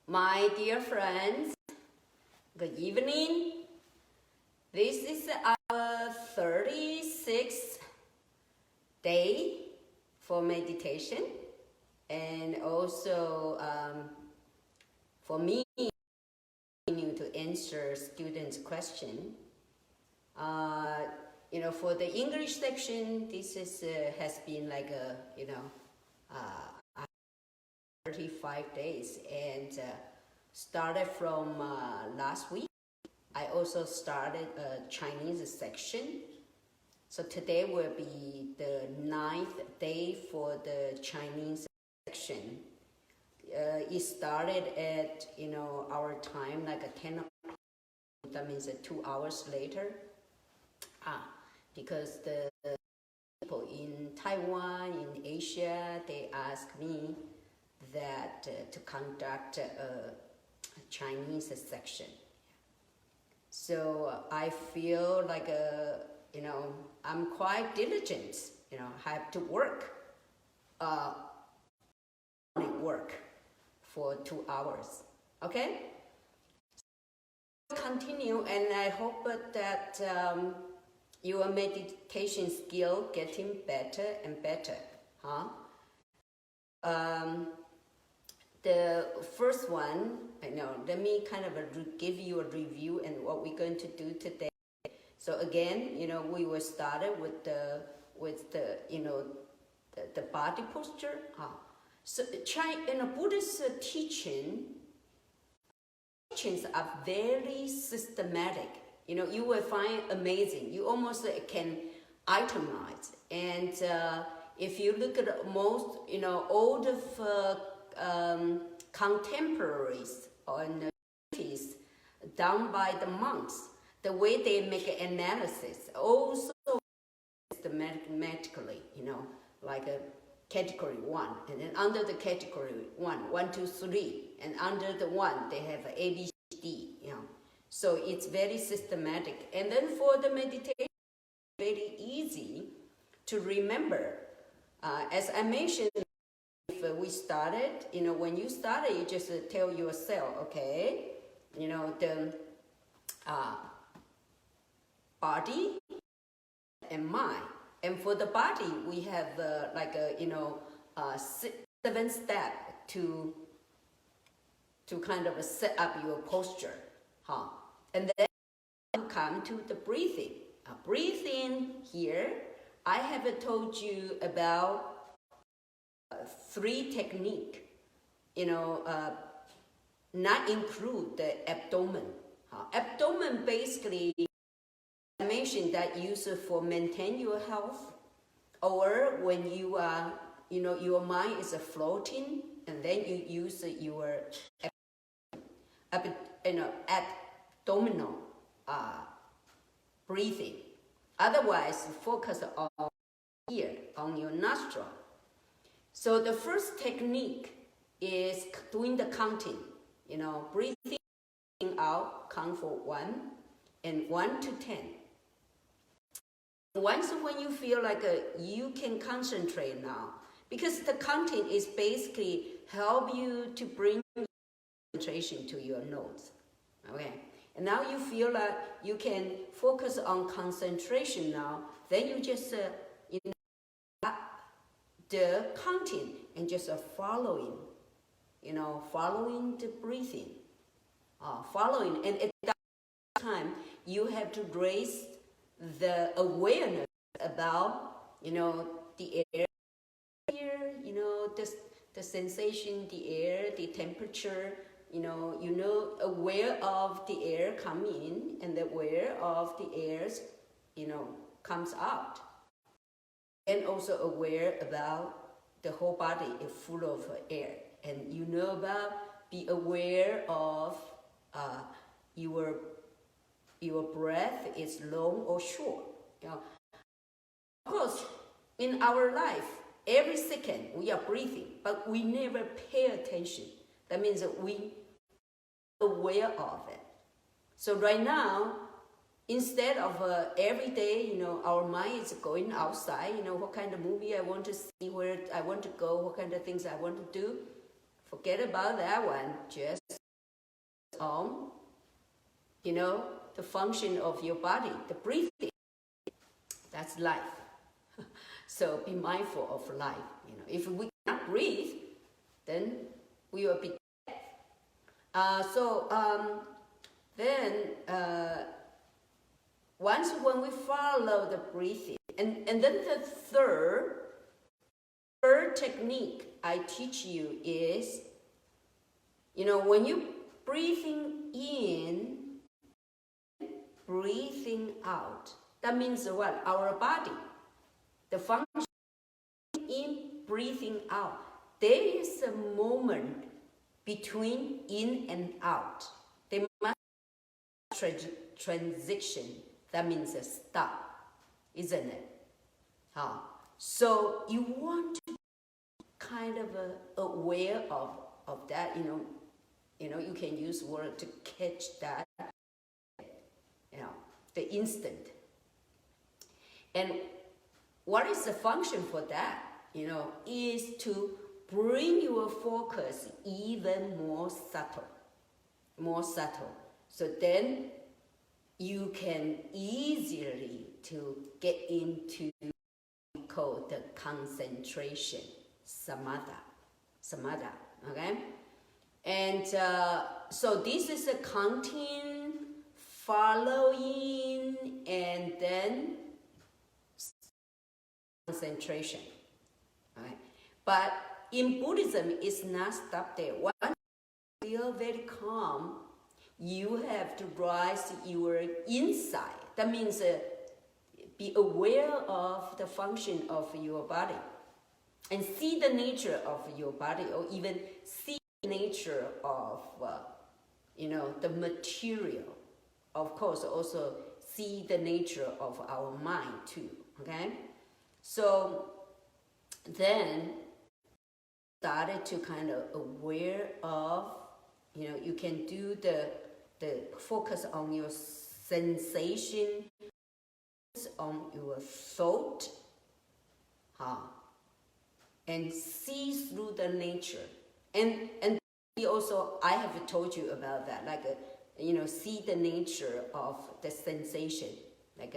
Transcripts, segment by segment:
My dear friends, good evening. This is our 36th day for meditation, and also for me to answer students' question. For the English section, this has been like a 35 days, and started from last week. I also started a Chinese section. So today will be the 9th day for the Chinese section. It started at our time, like at 10 o'clock. That means 2 hours later. Because the people in Taiwan, in Asia, they asked me that to conduct a Chinese section. So I feel like I'm quite diligent. Have to work for 2 hours. Okay. Continue, and I hope that your meditation skill getting better and better. The first one, let me kind of give you a review and what we're going to do today. So again, we will start with the body posture. So Buddhist teachings are very systematic. You will find amazing. You almost can itemize. And if you look at most, old contemporaries or done by the monks, the way they make an analysis, also systematically, like a category 1, and then under the category 1, 2, 3, and under the 1, they have A, B, C, D, So it's very systematic. And then for the meditation, very easy to remember. As I mentioned, if we started, when you started, you just tell yourself, okay, the body and mind. And for the body, we have 7 steps to kind of set up your posture. And then you come to the breathing. Breathing here, I have told you about 3 techniques, not include the abdomen. Abdomen basically, I mentioned that used for maintain your health, or when you are, your mind is floating, and then you use your abdominal breathing. Otherwise, focus on here, on your nostril. So the first technique is doing the counting. Breathing out, count for 1, and 1 to 10. Once when you feel like you can concentrate now, because the counting is basically help you to bring concentration to your nose. Okay, and now you feel like you can focus on concentration now. Then you just the counting and just following, following the breathing, following, and at that time you have to raise the awareness about the air here, the sensation, the air, the temperature, aware of the air coming in and aware of the air comes out, and also aware about the whole body is full of air, and be aware of your breath is long or short. Of course, in our life, every second we are breathing, but we never pay attention. That means that we are aware of it. So right now, instead of every day, our mind is going outside, what kind of movie I want to see, where I want to go, what kind of things I want to do. Forget about that one. Just on, the function of your body, the breathing. That's life. So be mindful of life. If we cannot breathe, then we will be dead. Once when we follow the breathing, and then the third technique I teach you is, when you breathing in, breathing out. That means what? Our body, the function in, breathing out. There is a moment between in and out. There must be transition. That means a stop, isn't it? So you want to be kind of aware of that. You can use word to catch that. The instant. And what is the function for that? Is to bring your focus even more subtle. So then you can easily to get into what we call the concentration, samadha, okay? And so this is a counting, following, and then concentration. Right? But in Buddhism, it's not stopped there. Once you feel very calm, you have to rise your inside. That means be aware of the function of your body and see the nature of your body, or even see the nature of the material. Of course, also see the nature of our mind too. Okay, so then started to kind of aware of, you can do the focus on your sensation, on your thought, and see through the nature. And also, I have told you about that, like see the nature of the sensation. Like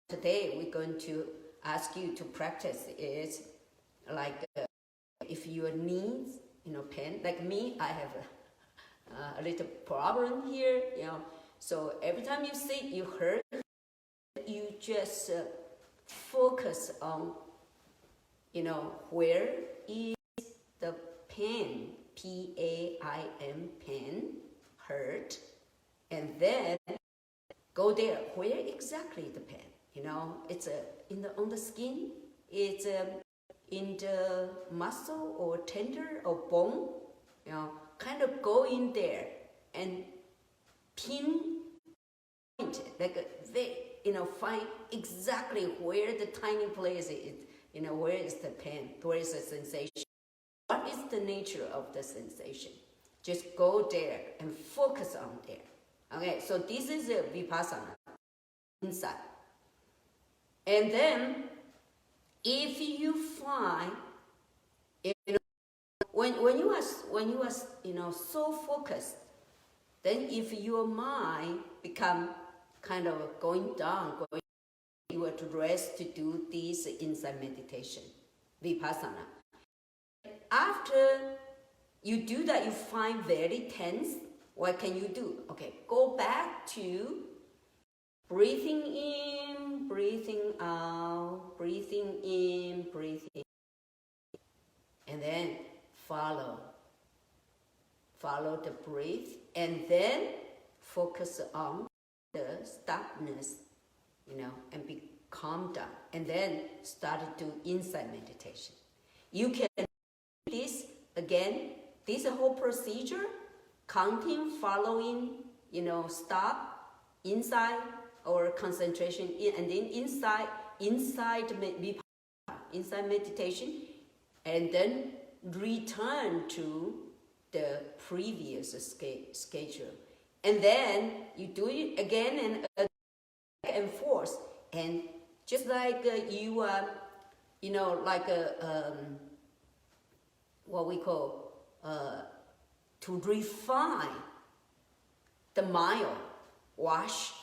today we're going to ask you to practice is like if your knees, pain. Like me, I have a little problem here, So every time you sit, you hurt. You just focus on, where is the pain, P-A-I-N, pain, hurt, and then go there. Where exactly the pain? It's on the skin. It's in the muscle or tender or bone. Kind of go in there and pinpoint, find exactly where the tiny place is. Where is the pain? Where is the sensation? What is the nature of the sensation? Just go there and focus on there. Okay, so this is a vipassana inside. And then, if you find, when you are so focused, then if your mind become kind of going down, you have to rest to do this inside meditation, vipassana. After you do that, you find very tense. What can you do? Okay, go back to breathing in, breathing out, breathing in, breathing, and then follow the breath, and then focus on the stopness, and be calm down, and then start to do inside meditation. You can do this again, this whole procedure, counting, following, stop, inside, or concentration, and then inside meditation, and then return to the previous schedule. And then you do it again and back and forth. And just like you are, what we call to refine the mile, wash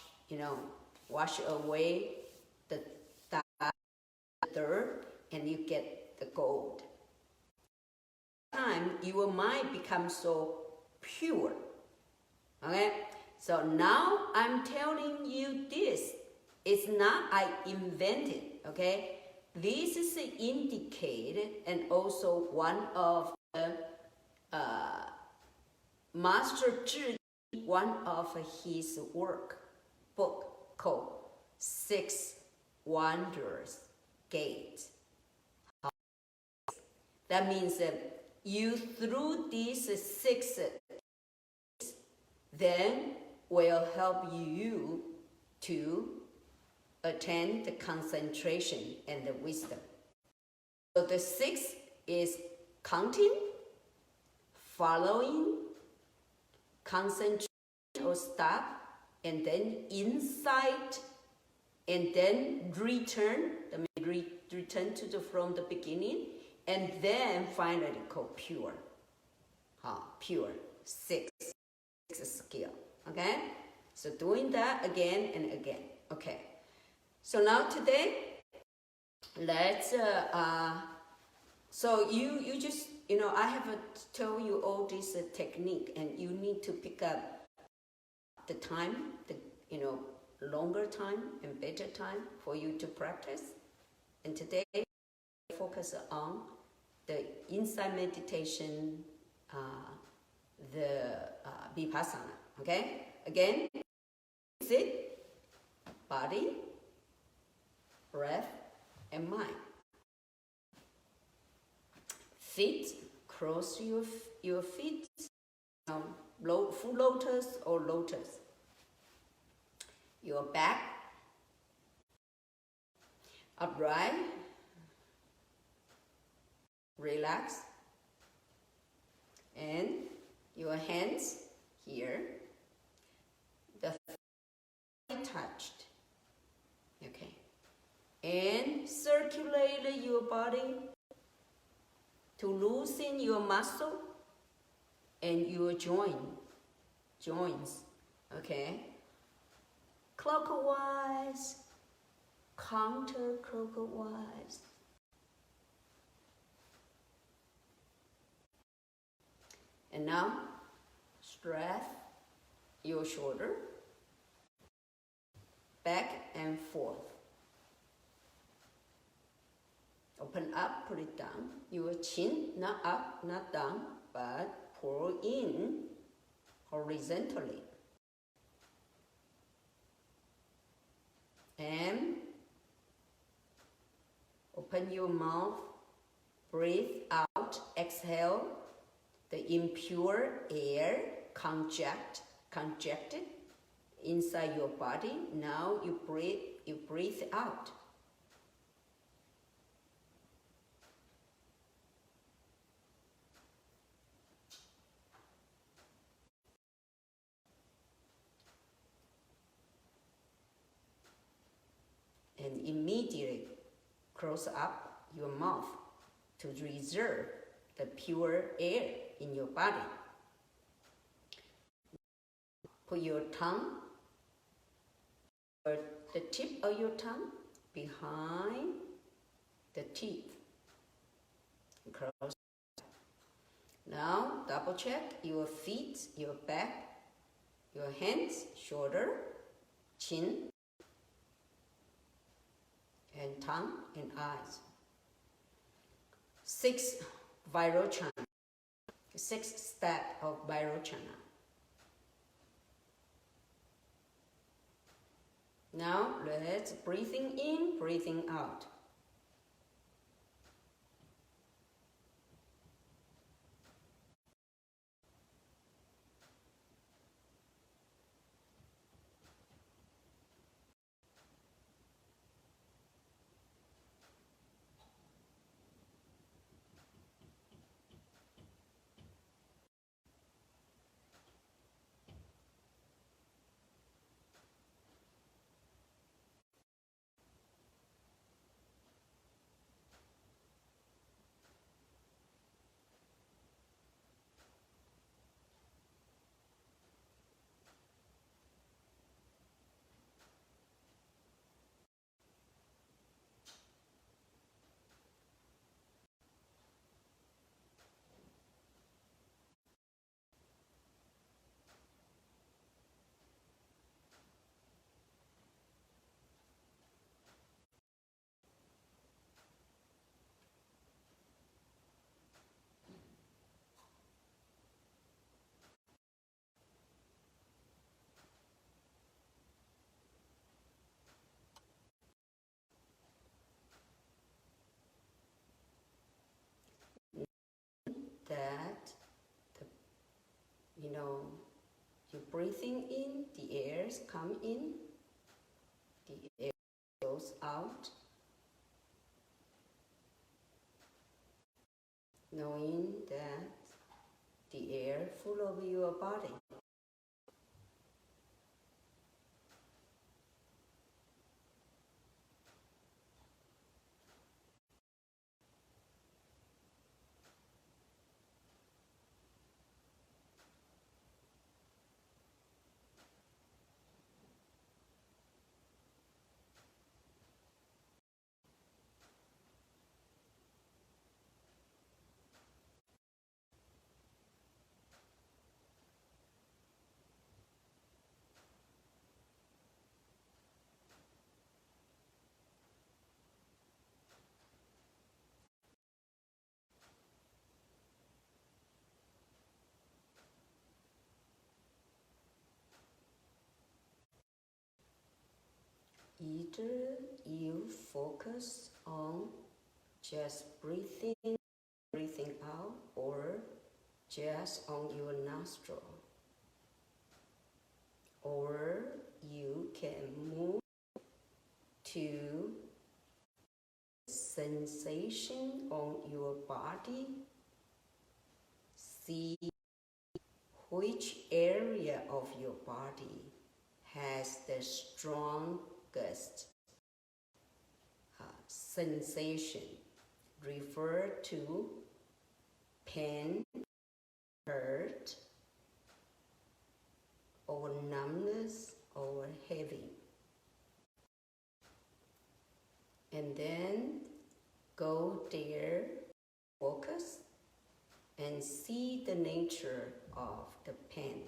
away the dirt, and you get the gold. Time your mind becomes so pure. Okay, so now I'm telling you this. It's not I invented. Okay, this is indicated, and also one of the Master Zhi, one of his book called Six Wonders Gate. That means that you through these 6 then will help you to attain the concentration and the wisdom. So the 6 is counting, following, concentration or stop, and then insight, and then return from the beginning, and then finally called pure. Pure, 6 skill. Okay, so doing that again and again. Okay, so now today, let's so you just I have told you all this technique, and you need to pick up the time, longer time and better time for you to practice. And today, focus on the inside meditation, the vipassana. Okay, again, sit, body, breath, and mind. Feet, cross your feet, full lotus or lotus. Your back, upright, relax, and your hands here, the thigh touched. Okay, and circulate your body to loosen your muscle and your joints. Okay, clockwise, counterclockwise. And now, stretch your shoulder, back and forth. Open up, pull it down. Your chin, not up, not down, but pull in horizontally. And open your mouth, breathe out, exhale the impure air, conjected inside your body. Now you breathe out. And immediately close up your mouth to reserve the pure air in your body. Put your tongue, or the tip of your tongue behind the teeth. Close. Now double check your feet, your back, your hands, shoulder, chin, and tongue and eyes. 6 Vajrayana, 6 steps of Vajrayana. Now let's breathing in, breathing out. breathing in, the air comes in, the air goes out. Knowing that the air full of your body. Either you focus on just breathing out, or just on your nostril. Or you can move to sensation on your body. See which area of your body has the strongest sensation. Refer to pain, hurt, or numbness, or heavy. And then go there, focus, and see the nature of the pain.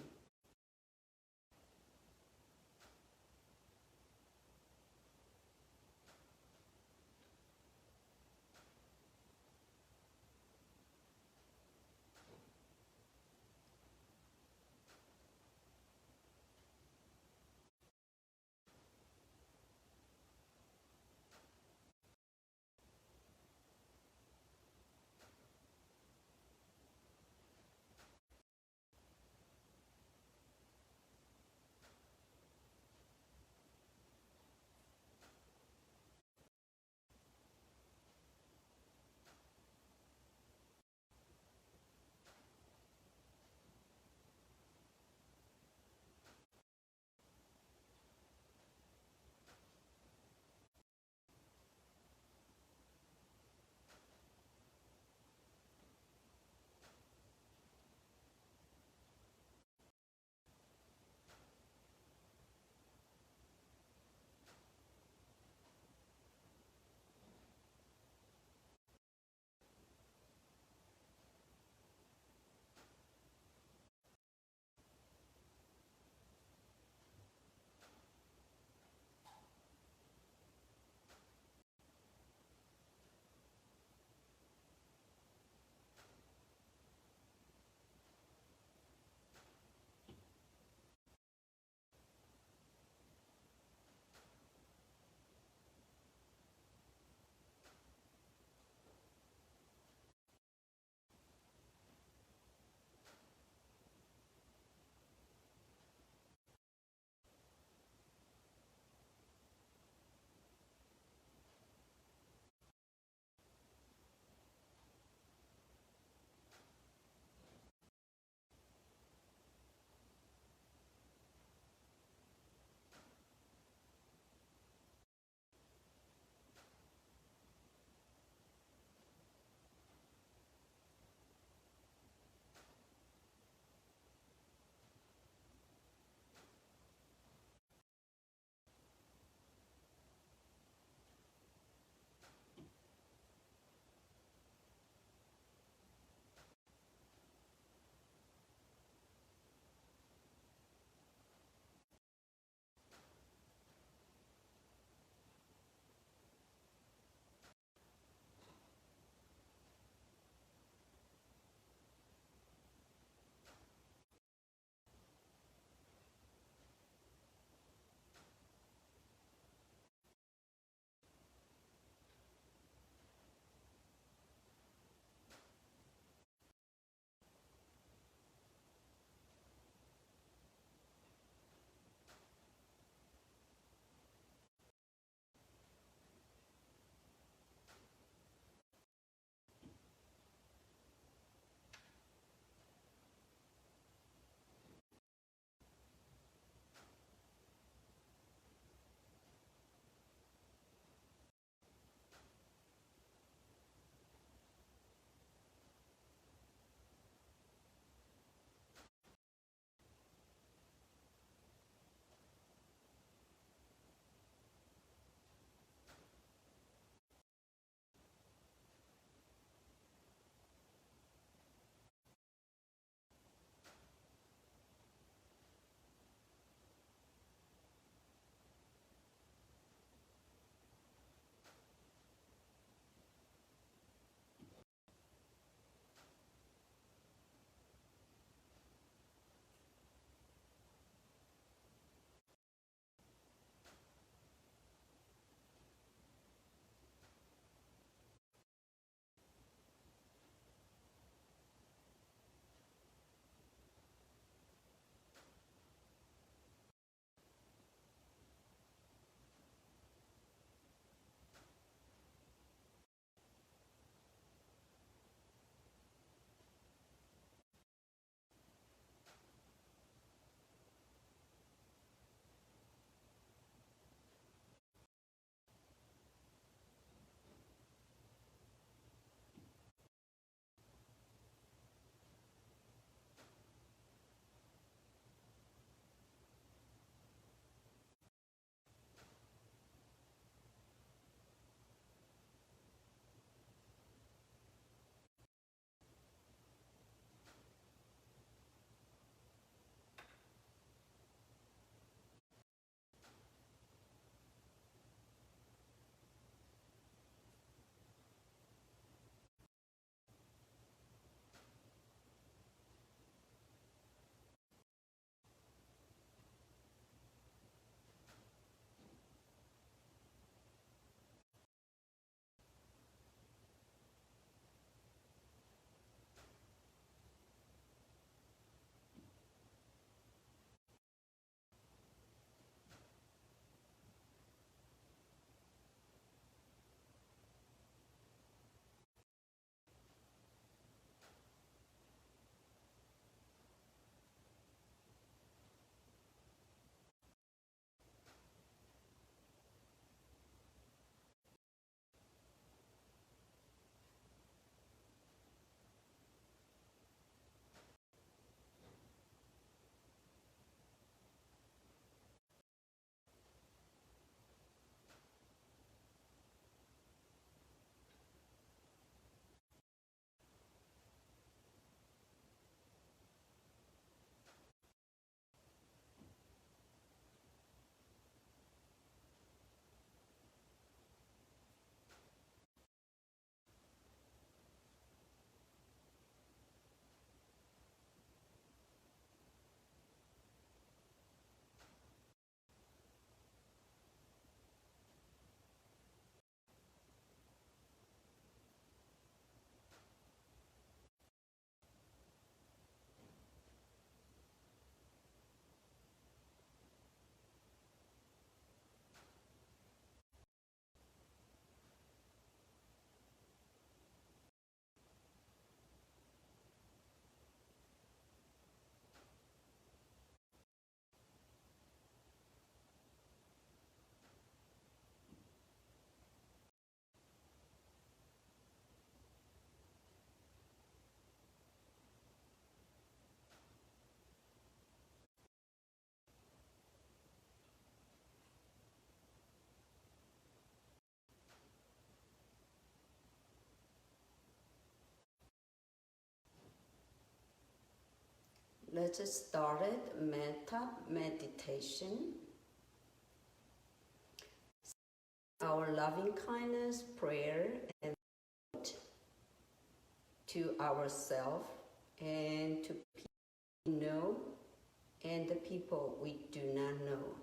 Let us start it. Metta meditation. Our loving kindness, prayer, and to ourselves and to people we know and the people we do not know.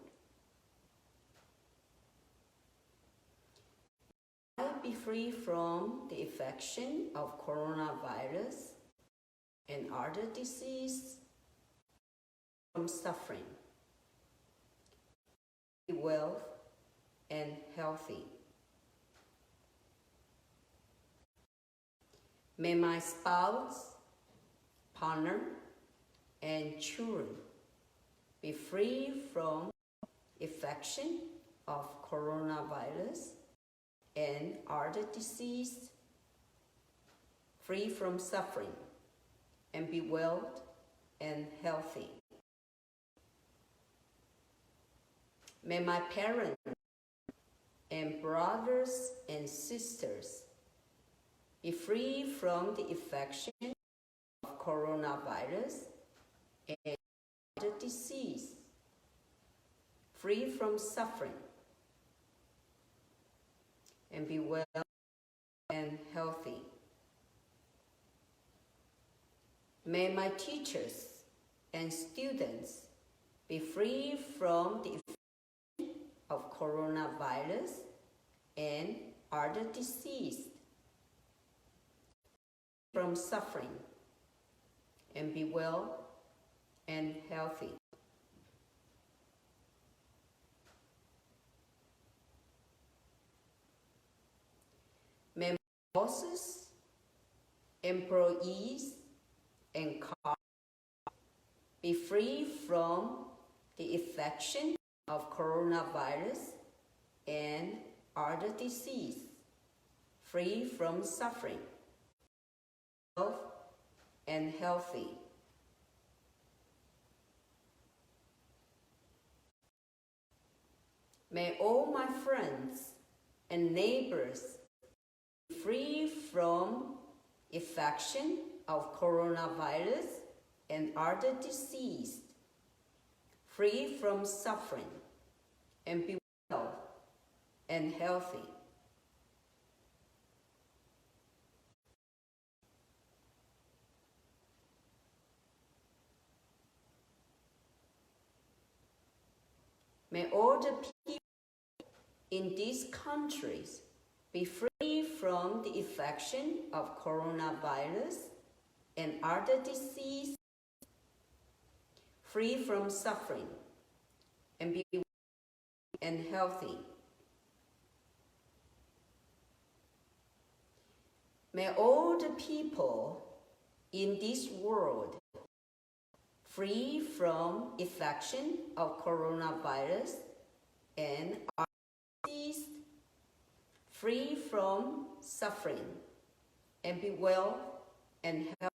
Be free from the infection of coronavirus and other disease, from suffering, be well and healthy. May my spouse, partner, and children be free from infection of coronavirus and other disease, free from suffering, and be well and healthy. May my parents and brothers and sisters be free from the infection of coronavirus and other disease, free from suffering, and be well and healthy. May my teachers and students be free from the infection of coronavirus and other disease, from suffering, and be well and healthy. May my bosses, employees, and colleagues be free from the infection of coronavirus and other disease, free from suffering, health and healthy. May all my friends and neighbors be free from infection of coronavirus and other disease, free from suffering, and be well and healthy. May all the people in these countries be free from the infection of coronavirus and other disease, free from suffering, and be well and healthy. May all the people in this world free from infection of coronavirus and other disease, free from suffering, and be well and healthy.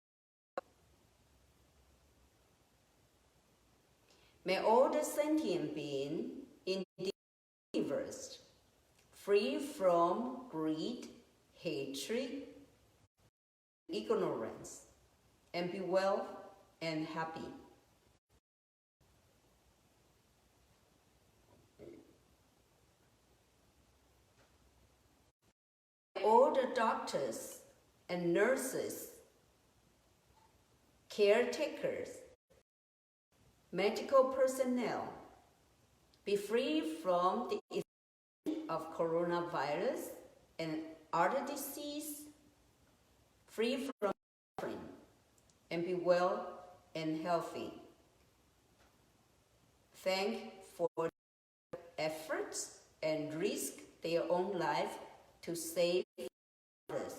May all the sentient beings in the universe free from greed, hatred, ignorance, and be well and happy. All the doctors and nurses, caretakers, medical personnel be free from the infection of coronavirus and other disease, free from suffering, and be well and healthy. Thank for their efforts and risk their own life to save others.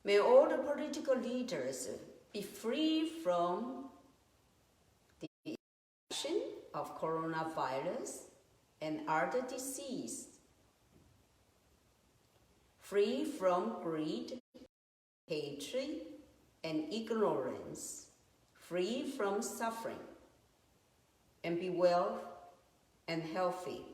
May all the political leaders be free from the infection of coronavirus and other disease, free from greed, hatred, and ignorance, free from suffering, and be well and healthy.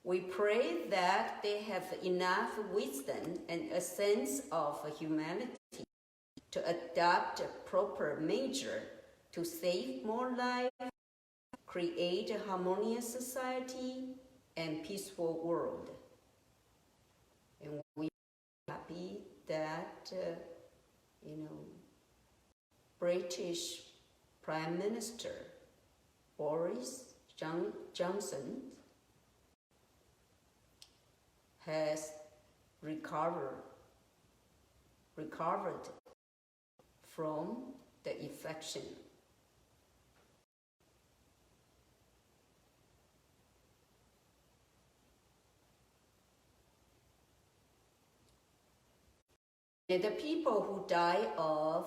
We pray that they have enough wisdom and a sense of humanity to adopt a proper measure to save more lives, create a harmonious society, and peaceful world. And we are happy that, British Prime Minister Boris Johnson has recovered from the infection. And the people who die of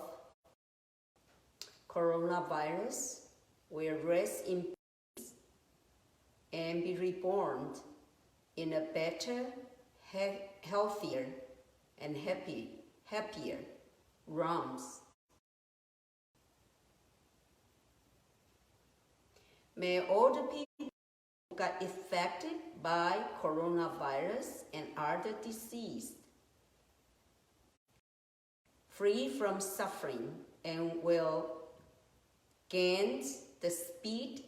coronavirus will rest in peace and be reborn in a better, healthier, and happier realms. May all the people who got affected by coronavirus and other disease free from suffering and will gain the speedy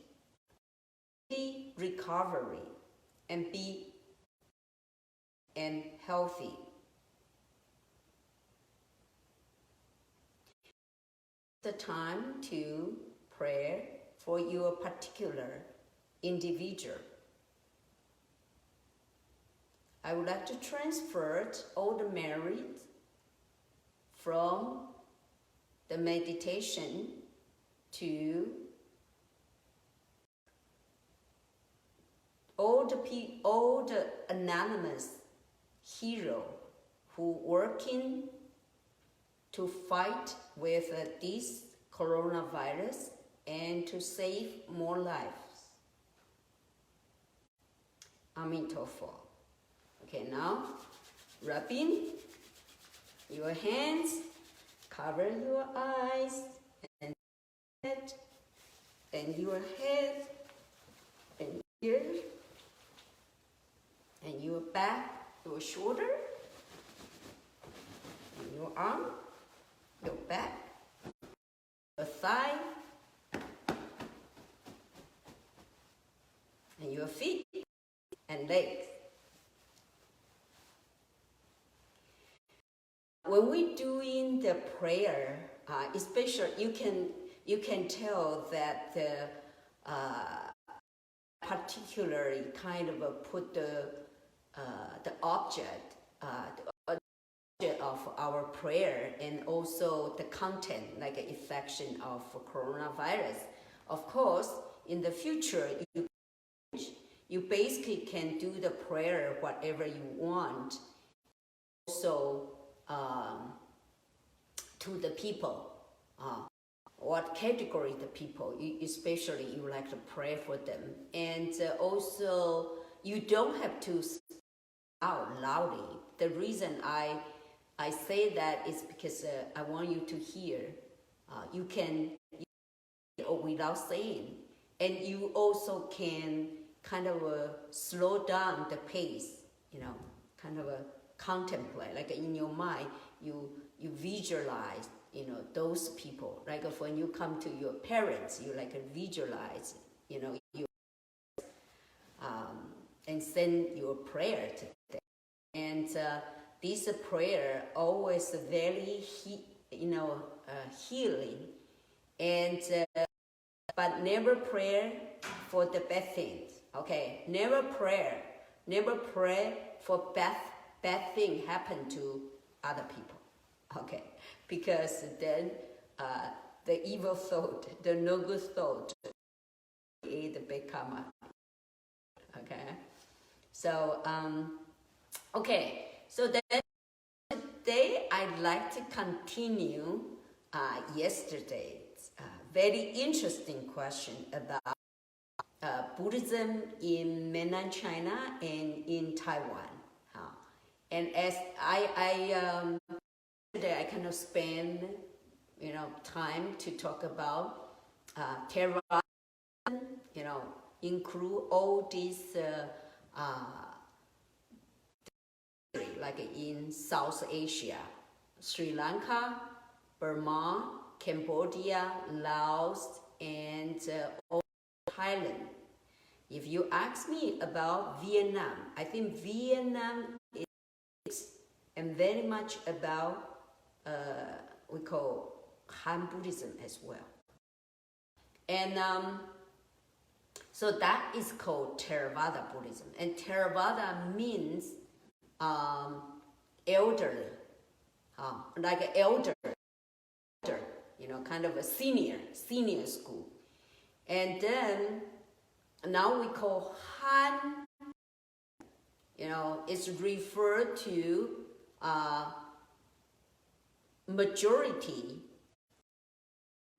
recovery and be healthy. The time to pray for your particular individual. I would like to transfer all the merits from the meditation to all the anonymous hero who working to fight with this coronavirus and to save more lives. Amen. Okay, now rubbing your hands, cover your eyes and head, and your head, and ears, and your back, your shoulder, and your arm, your back, your thigh, and your feet and legs. When we're doing the prayer, especially you can tell that the particularly kind of put the object of our prayer and also the content, like an infection of coronavirus. Of course, in the future, you basically can do the prayer whatever you want. Also, to the people, what category the people, especially you like to pray for them. And also, you don't have to speak out loudly. The reason I say that is because I want you to hear. You can without saying. And you also can kind of slow down the pace, kind of contemplate, like in your mind, you visualize, those people. Like when you come to your parents, you like visualize, you and send your prayer to them. And this prayer always very healing, and but never pray for the bad things. Okay, never pray for bad thing happen to other people. Okay, because then the evil thought, the no good thought, create the big karma. Okay, so okay, so then today I'd like to continue yesterday's very interesting question about Buddhism in Mainland China and in Taiwan. And as today I kind of spend, time to talk about Theravada, include all these like in South Asia, Sri Lanka, Burma, Cambodia, Laos, and Thailand. If you ask me about Vietnam, I think Vietnam is and very much about we call Han Buddhism as well. And so that is called Theravada Buddhism. And Theravada means elderly, like an elder, kind of a senior school. And then now we call Han, it's referred to majority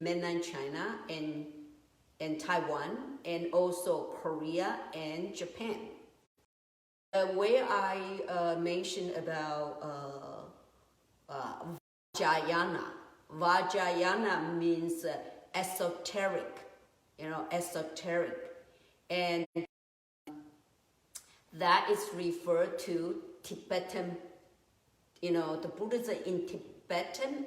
Mainland China and Taiwan, and also Korea and Japan. Where I mentioned about Vajrayana. Vajrayana means esoteric, esoteric. And that is referred to Tibetan, the Buddhism in Tibetan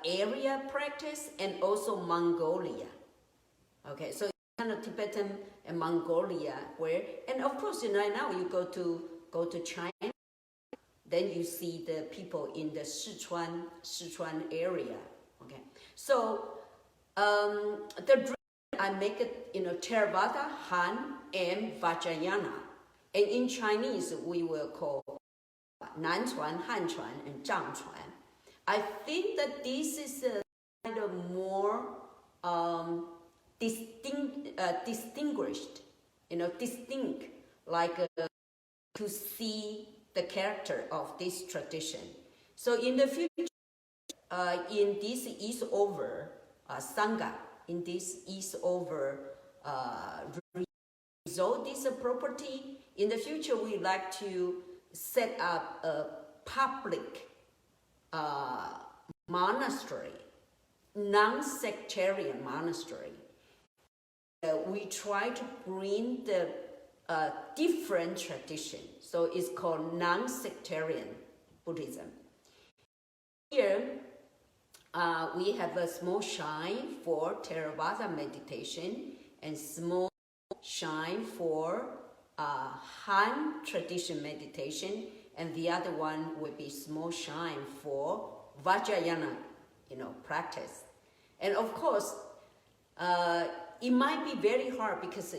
area practice, and also Mongolia. Okay, so kind of Tibetan and Mongolia, and of course, now you go to China, then you see the people in the Sichuan area. Okay, so the dream I make it, Theravada, Han, and Vajrayana, and in Chinese we will call Nanchuan, Hanchuan, and Zhangchuan. I think that this is a kind of more distinguished, distinct, like to see the character of this tradition. So in the future, in this Eastover Sangha, in this Eastover resolve this property, in the future we like to set up a public monastery, non-sectarian monastery. We try to bring the different tradition, so it's called non-sectarian Buddhism. Here, we have a small shrine for Theravada meditation and small shrine for Han tradition meditation, and the other one will be small shrine for Vajrayana, practice. And of course, it might be very hard because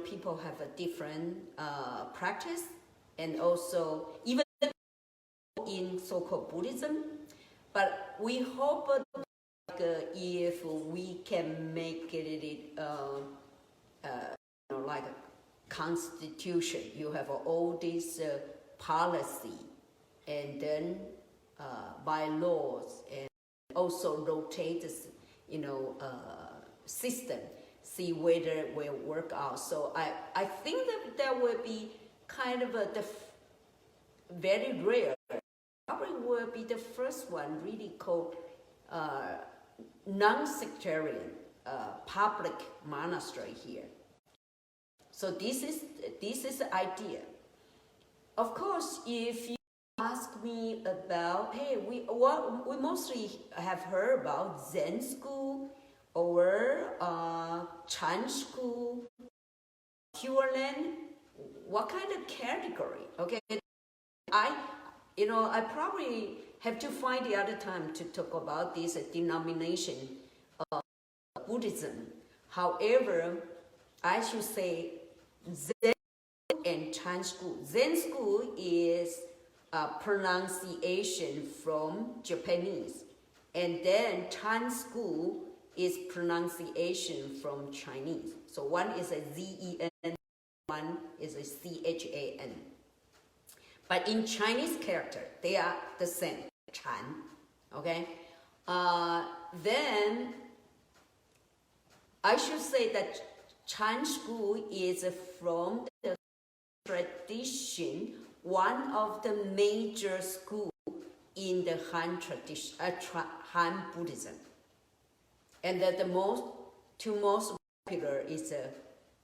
people have a different practice, and also even in so-called Buddhism. But we hope if we can make it like a constitution, you have all this policy, and then by laws, and also rotate this, system, see whether it will work out. So I think that there will be kind of very rare, probably will be the first one really called non-sectarian public monastery here. So this is the idea. Of course, if you ask me about, hey, we mostly have heard about Zen school or Chan school, Pure Land. What kind of category? Okay, I probably have to find the other time to talk about this denomination of Buddhism. However, I should say Zen and Chan school. Zen school is a pronunciation from Japanese, and then Chan school is pronunciation from Chinese. So one is a Z-E-N, one is a C-H-A-N. But in Chinese character, they are the same, Chan, okay? Then I should say that Chan school is from the tradition, one of the major schools in the Han tradition, Han Buddhism. And the two most popular is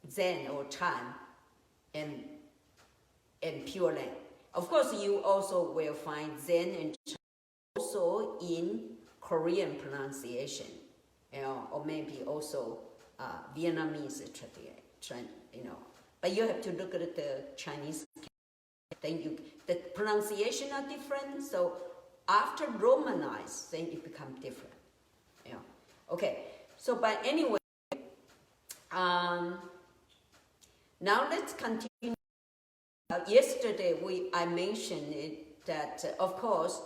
Zen or Chan. and Pure Land. Of course, you also will find Zen and Chan also in Korean pronunciation, or maybe also Vietnamese tradition, But you have to look at the Chinese. Then the pronunciation are different. So after Romanized, then it becomes different. Okay. So, but anyway, now let's continue. Yesterday I mentioned it, that of course,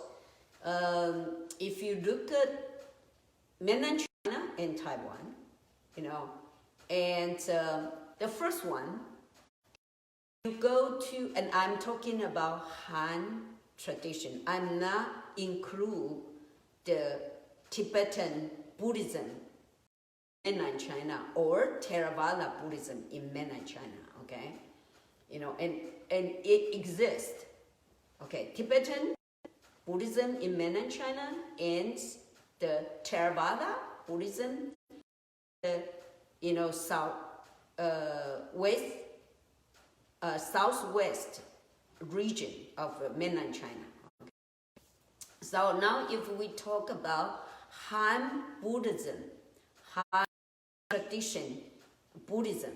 if you look at Mainland China and Taiwan, and the first one, you go to, and I'm talking about Han tradition. I'm not include the Tibetan Buddhism in Mainland China or Theravada Buddhism in Mainland China, okay? And it exists, okay? Tibetan Buddhism in Mainland China and the Theravada Buddhism, southwest region of Mainland China. Okay. So now if we talk about Han Buddhism, Han tradition Buddhism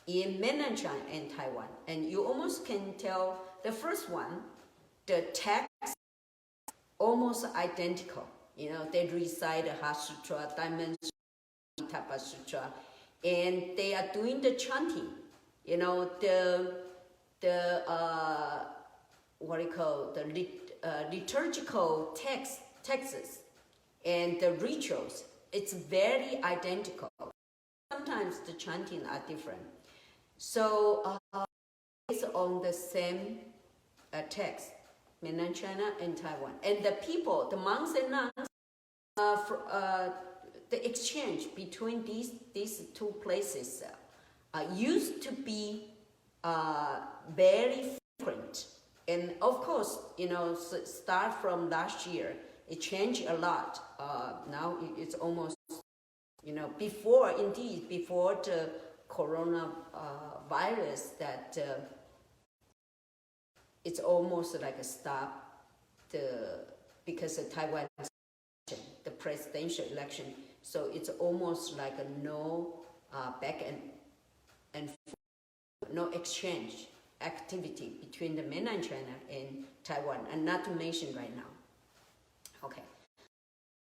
in Mainland China and Taiwan, and you almost can tell the first one, the text almost identical. They recite the Heart Sutra, Diamond Sutra, Tapa Sutra, and they are doing the chanting. What do you call the liturgical texts and the rituals. It's very identical. Sometimes the chanting are different. So it's on the same text, Mainland China and Taiwan. And the people, the monks and nuns, the exchange between these two places used to be very frequent. And of course, start from last year, it changed a lot. Now it's almost, before the coronavirus, that it's almost like a stop because of Taiwan, the presidential election. So it's almost like a no back and no exchange activity between the Mainland China and Taiwan, and not to mention right now. Okay.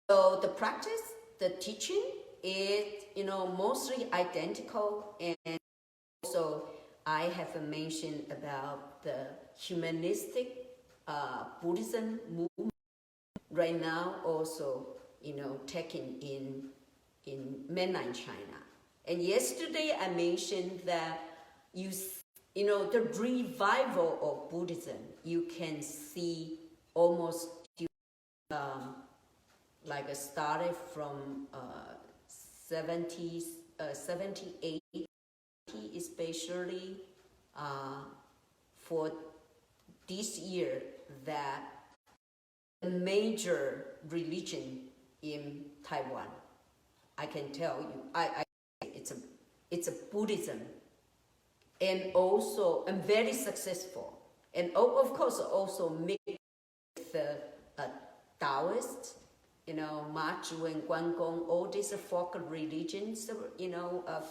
So the practice, the teaching is, mostly identical, and also I have mentioned about the humanistic Buddhism movement right now, also, taken in Mainland China. And yesterday I mentioned that the revival of Buddhism, you can see almost like started from 70s, 78, especially for this year, that the major religion in Taiwan, I can tell you, it's a Buddhism, and also very successful, and of course also mixed with Taoist, Ma Zhuwen, Guanggong, all these folk religions,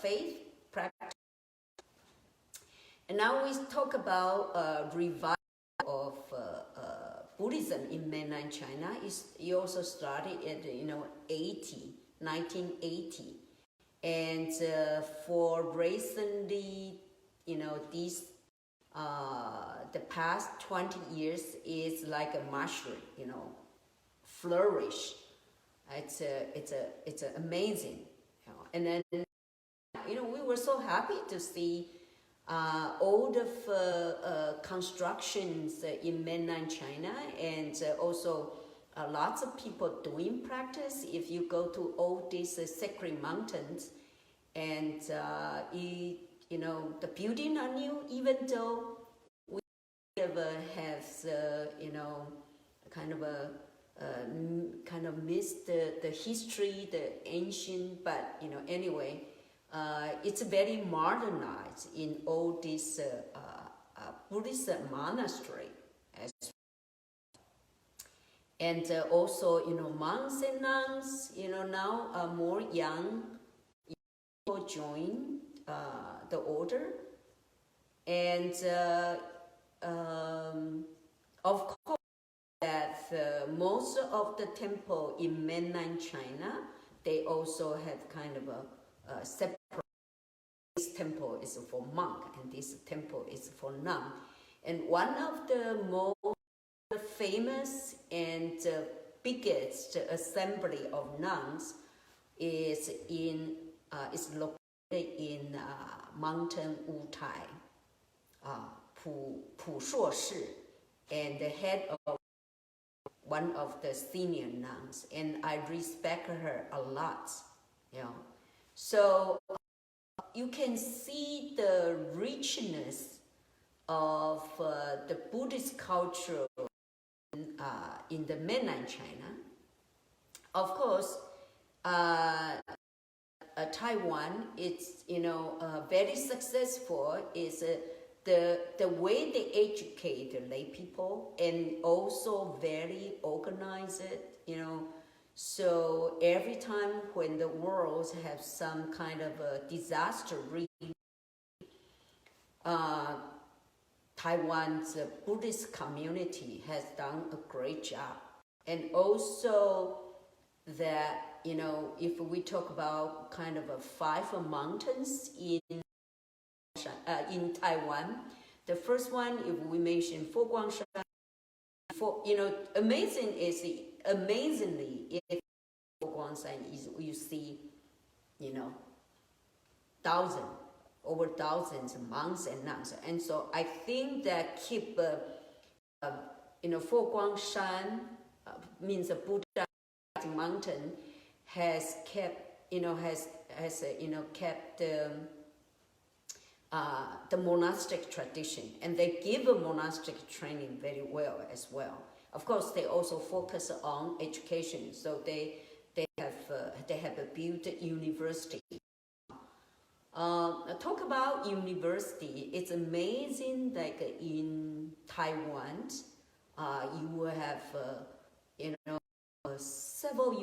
faith practice. And now we talk about revival of Buddhism in Mainland China. It also started at 1980, and for recently, these the past 20 years is like a mushroom, flourish. It's amazing, and then we were so happy to see all the constructions in Mainland China, and also lots of people doing practice. If you go to all these sacred mountains, and the building are new, even though we have kind of missed the history, the ancient, but anyway, it's very modernized in all these Buddhist monastery as well. And also, monks and nuns, now more young people join the order. And of course, that most of the temple in mainland China, they also have kind of a separate. This temple is for monk and this temple is for nun. And one of the most famous and biggest assembly of nuns is located in mountain Wutai, Pu Shuo Shi, and the head of one of the senior nuns, and I respect her a lot, So you can see the richness of the Buddhist culture in the mainland China. Of course, Taiwan, it's very successful. Is the way they educate the lay people, and also very organized. So every time when the world have some kind of a disaster, Taiwan's Buddhist community has done a great job. And also that, if we talk about kind of 5 mountains in Taiwan, the first one, if we mention Foguangshan, amazingly, if Foguangshan is, you see, over thousands of monks and nuns. And so I think that keep, Foguangshan means a Buddha mountain has kept, kept the monastic tradition, and they give a monastic training very well as well. Of course, they also focus on education, so they have built a university. Talk about university. It's amazing. Like in Taiwan, you will have several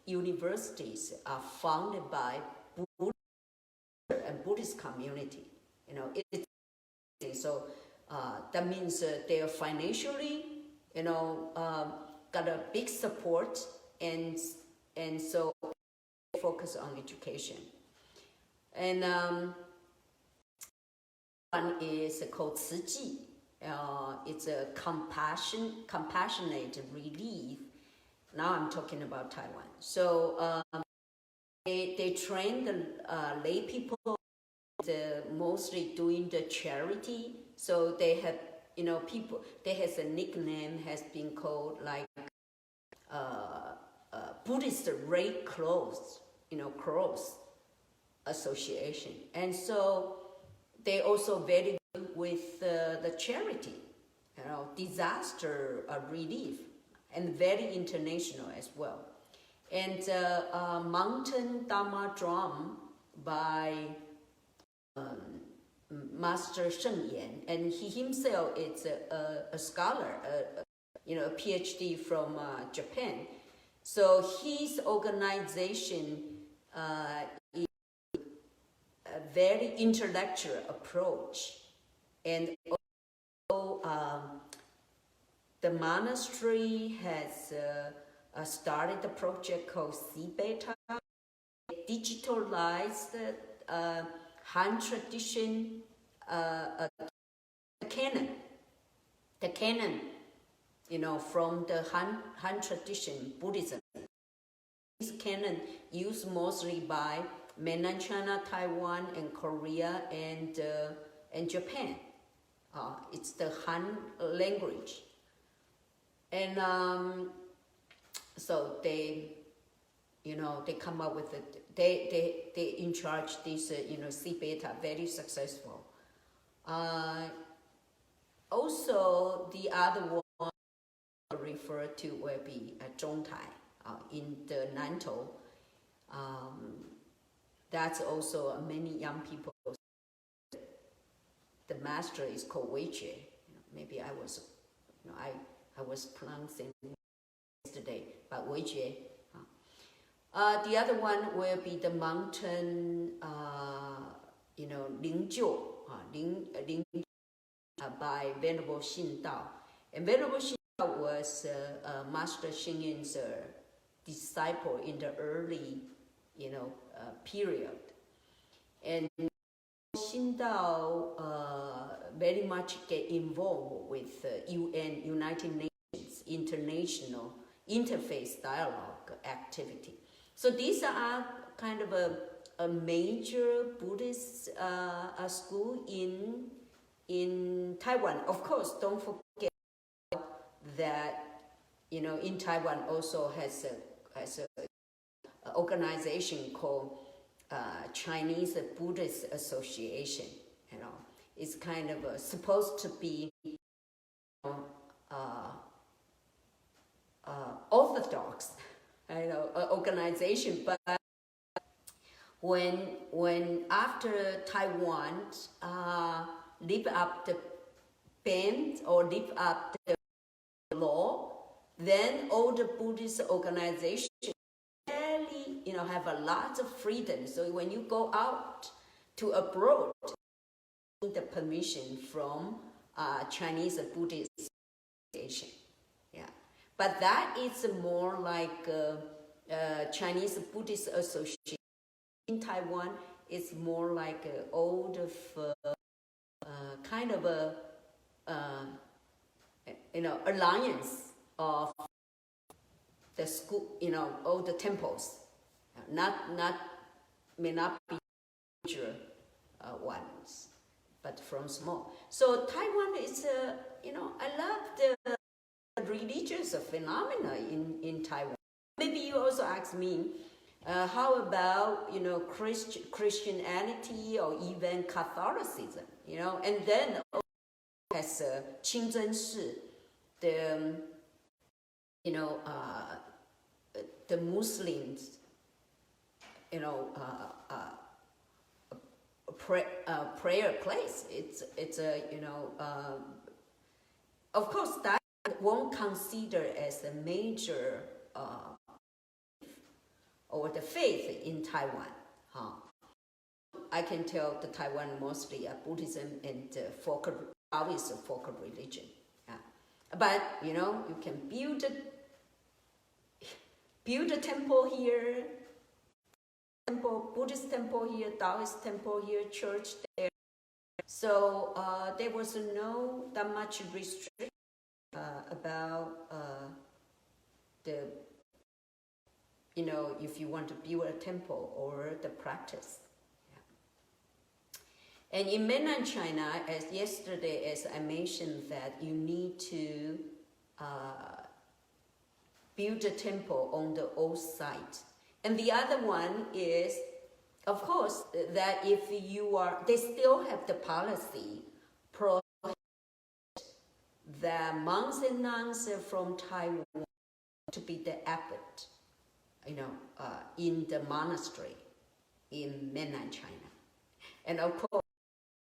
universities are founded by Buddhist and Buddhist community. So that means they are financially, got a big support, and so they focus on education. And one is called 慈济. It's a compassionate relief. Now I'm talking about Taiwan. So they train the lay people, mostly doing the charity. So they have, people, they has a nickname has been called like Buddhist Red Cross, Cross Association. And so they also very good with the charity, disaster relief, and very international as well. And Mountain Dharma Drum by Master Sheng Yan, and he himself is a scholar, a PhD from Japan. So his organization is a very intellectual approach, and also the monastery has started a project called Beta, digitalized Han tradition, the canon, from the Han tradition Buddhism. This canon used mostly by mainland China, Taiwan, and Korea, and Japan. It's the Han language, and so they come up with it. They in charge this, Beta, very successful. Also, the other one referred to will be Zhongtai in the Nantou. That's also many young people. The master is called Weijue. Maybe I was, I was pronouncing yesterday, but Weijue. The other one will be the mountain, Lingjiu, by Venerable Xin Dao. And Venerable Xin Dao was Master Xing Yun's disciple in the early, period. And Xin Dao very much get involved with UN, United Nations, international interfaith dialogue activity. So these are kind of a major Buddhist school in Taiwan. Of course, don't forget that in Taiwan also has a organization called Chinese Buddhist Association. It's kind of supposed to be orthodox, organization, but when after Taiwan live up the band or live up the law, then all the Buddhist organizations really, have a lot of freedom. So when you go out to abroad, you need the permission from Chinese Buddhist Association. Yeah, but that is more like Chinese Buddhist Association. In Taiwan, it's more like an old kind of a alliance of the school, all the temples, may not be major ones, but from small. So Taiwan is I love the religious phenomena in Taiwan. Maybe you also ask me, how about Christianity or even Catholicism, and then has Qingzhenshi, the Muslims, prayer place. It's a of course that won't consider as a major or the faith in Taiwan. I can tell the Taiwan mostly Buddhism and Taoist folk religion. Yeah. But you can build a temple here, Buddhist temple here, Taoist temple here, church there. So there was that much restriction about the if you want to build a temple or the practice. Yeah. And in mainland China, as I mentioned, that you need to build a temple on the old site. And the other one is, of course, that if they still have the policy that monks and nuns from Taiwan to be the abbot, in the monastery in mainland China. And of course,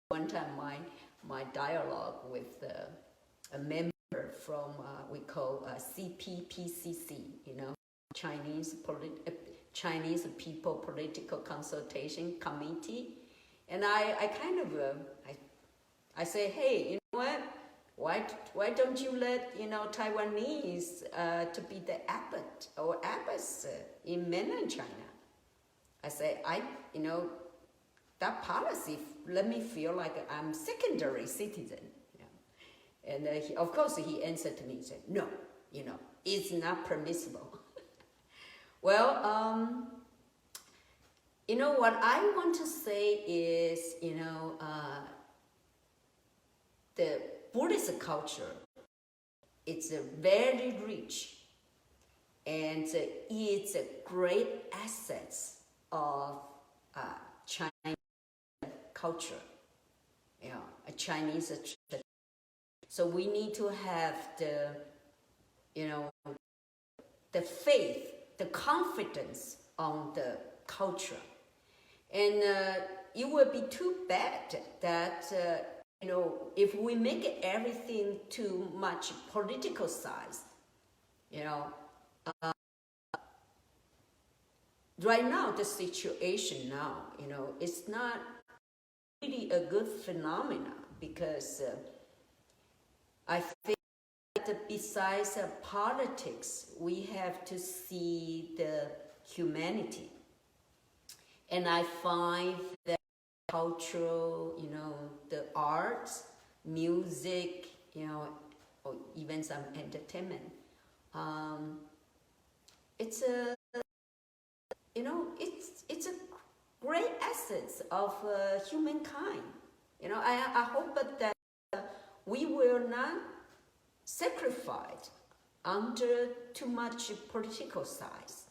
one time my dialogue with a member from we call CPPCC, Chinese People Political Consultation Committee, and I kind of I say, hey, you know what? Why don't you let Taiwanese to be the abbot or abbess in mainland China? I say that policy let me feel like I'm secondary citizen. Yeah. And of course he answered to me and said, no, it's not permissible. Well, what I want to say is, the Buddhist culture, it's very rich, and it's a great asset of Chinese culture, a Chinese tradition. So we need to have the faith, the confidence on the culture. And it would be too bad that, if we make everything too much political size, right now, the situation now, it's not really a good phenomenon, because I think that besides politics, we have to see the humanity. And I find that cultural, the arts, music, or even some entertainment, it's a it's a great essence of humankind. I hope that we will not sacrifice under too much political size.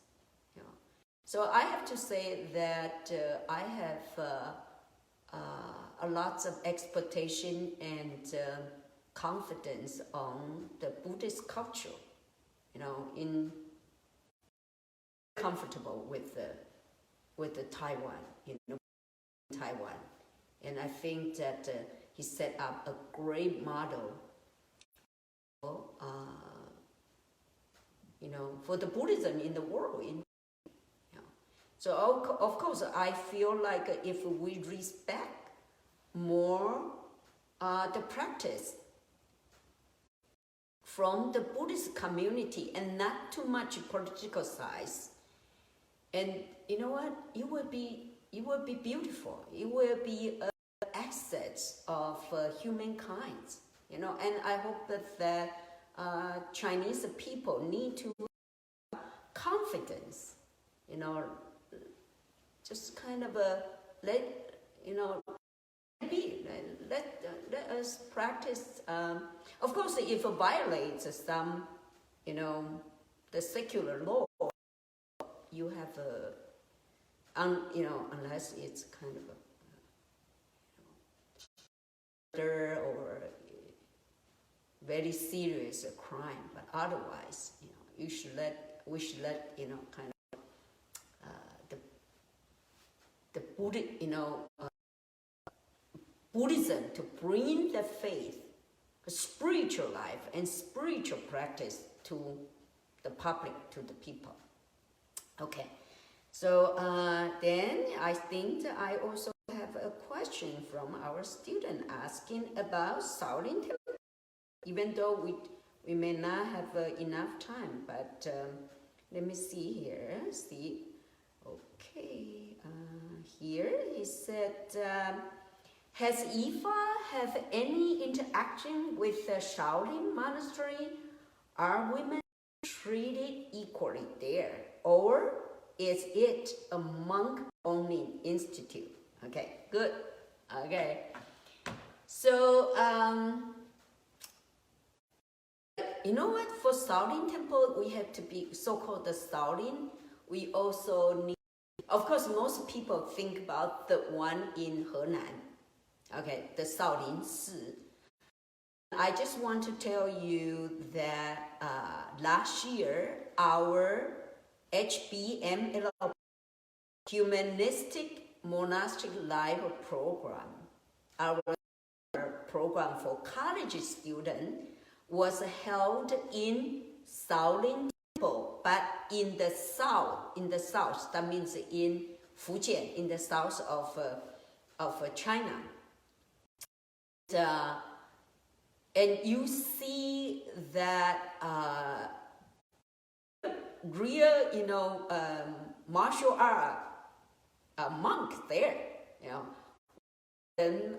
So I have to say that I have a lot of expectation and confidence on the Buddhist culture. In comfortable with the Taiwan, Taiwan, and I think that he set up a great model, for the Buddhism in the world. So of course, I feel like if we respect more the practice from the Buddhist community and not too much political size, and you know what? It will be beautiful. It will be an asset of humankind. And I hope that Chinese people need to have confidence. Just kind of let us practice. Of course, if it violates some, the secular law, you have unless it's kind of a murder or very serious crime, but otherwise, we should let kind of the Buddhism to bring the faith, spiritual life, and spiritual practice to the public, to the people. Okay, so then I think that I also have a question from our student asking about Shaolin Temple. Even though we may not have enough time, but let me see here. Okay, here he said, has Yifa have any interaction with the Shaolin Monastery? Are women treated equally there, or is it a monk-only institute? Okay, good. Okay, so you know what? For Shaolin Temple, we have to be so-called the Shaolin. We also need, of course, most people think about the one in Henan. Okay, the Shaolin Si. I just want to tell you that last year, our HBML, Humanistic Monastic Life Program, our program for college students, was held in Shaolin Temple, but in the south, that means in Fujian, in the south of China. And you see that real, martial art monk there, Then,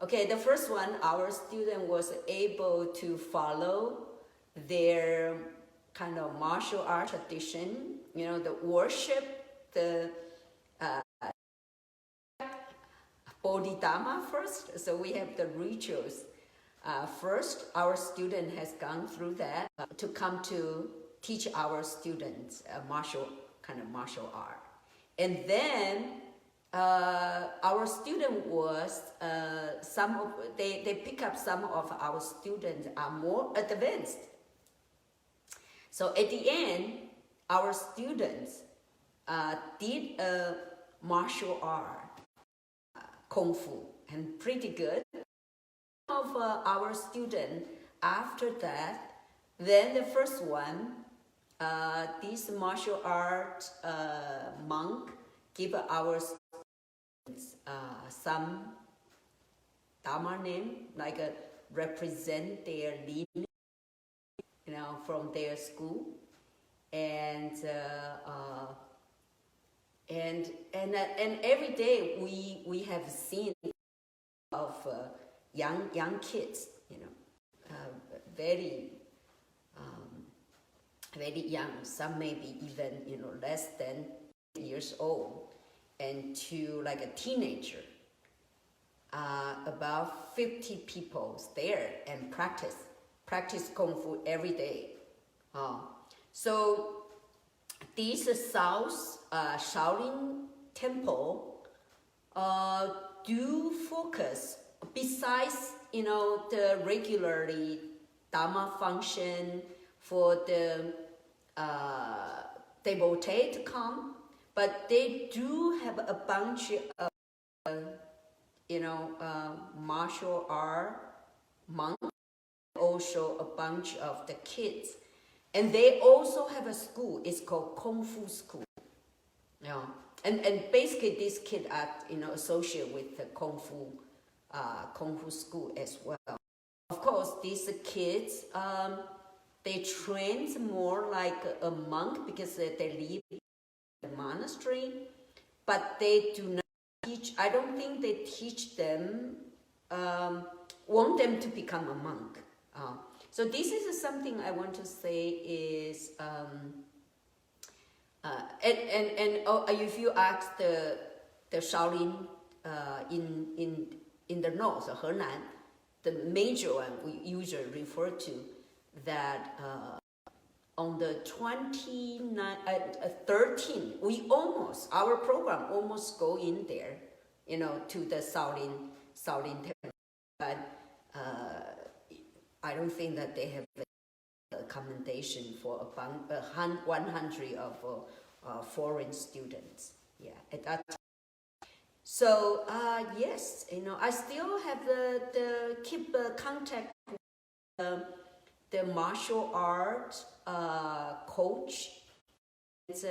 okay, the first one, our student was able to follow their kind of martial art tradition, the worship, the Bodhidharma first. So we have the rituals. First, our student has gone through that to come to teach our students martial art. And then our student was, they pick up some of our students are more advanced. So at the end, our students did a martial art, Kung Fu, and pretty good. Of our student, after that, then the first one, this martial art monk give our students some Dharma name, like represent their lineage, from their school, and every day we have seen of young kids, very young, some maybe even less than years old, and to like a teenager. About 50 people there and practice Kung Fu every day. So this South Shaolin Temple do focus, besides the regularly Dharma function for the devotee to come, but they do have a bunch of martial art monks, also a bunch of the kids, and they also have a school. It's called Kung Fu School. And basically these kids are associated with the Kung Fu School as well. Of course, these kids they train more like a monk because they live in the monastery, but they do not teach. I don't think they teach them, want them to become a monk. So this is something I want to say is, if you ask the Shaolin in the north, Henan, the major one we usually refer to, that on the 13, our program almost go in there, to the Shaolin temple, but I don't think that they have accommodation for about 100 of foreign students. Yeah, at that time. So yes, I still have the keep contact with the martial art coach. It's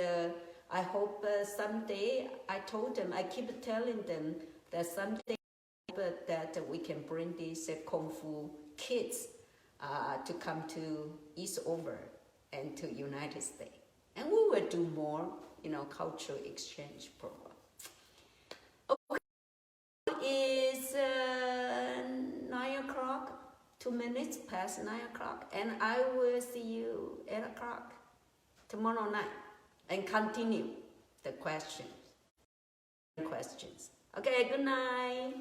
I hope someday, I told them, I keep telling them that someday that we can bring these Kung Fu kids to come to Eastover and to United States. And we will do more, cultural exchange program. Okay, it's 9 o'clock, 2 minutes past 9 o'clock, and I will see you 8 o'clock tomorrow night and continue the questions. Okay, good night.